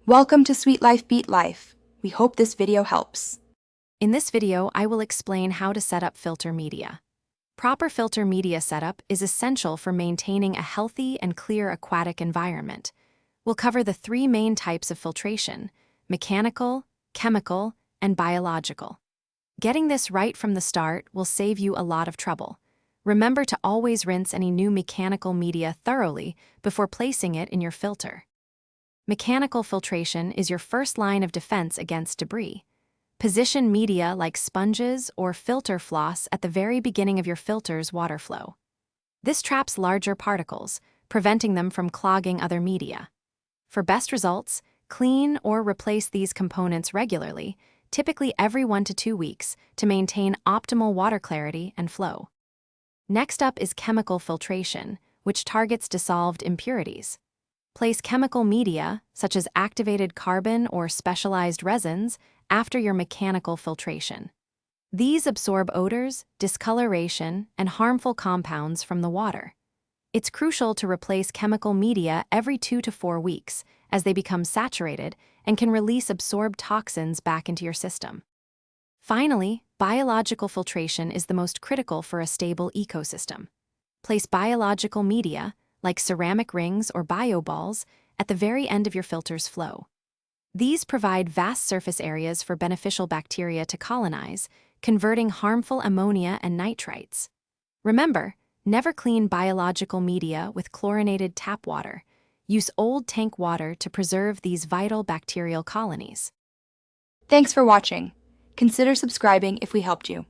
Welcome to Sweet Life Beat Life. We hope this video helps. In this video, I will explain how to set up filter media. Proper filter media setup is essential for maintaining a healthy and clear aquatic environment. We'll cover the three main types of filtration: mechanical, chemical, and biological. Getting this right from the start will save you a lot of trouble. Remember to always rinse any new mechanical media thoroughly before placing it in your filter. Mechanical filtration is your first line of defense against debris. Position media like sponges or filter floss at the very beginning of your filter's water flow. This traps larger particles, preventing them from clogging other media. For best results, clean or replace these components regularly, typically every 1 to 2 weeks, to maintain optimal water clarity and flow. Next up is chemical filtration, which targets dissolved impurities. Place chemical media, such as activated carbon or specialized resins, after your mechanical filtration. These absorb odors, discoloration, and harmful compounds from the water. It's crucial to replace chemical media every 2 to 4 weeks, as they become saturated and can release absorbed toxins back into your system. Finally, biological filtration is the most critical for a stable ecosystem. Place biological media, like ceramic rings or bioballs, at the very end of your filter's flow. These provide vast surface areas for beneficial bacteria to colonize, converting harmful ammonia and nitrites. Remember, never clean biological media with chlorinated tap water. Use old tank water to preserve these vital bacterial colonies. Thanks for watching. Consider subscribing if we helped you.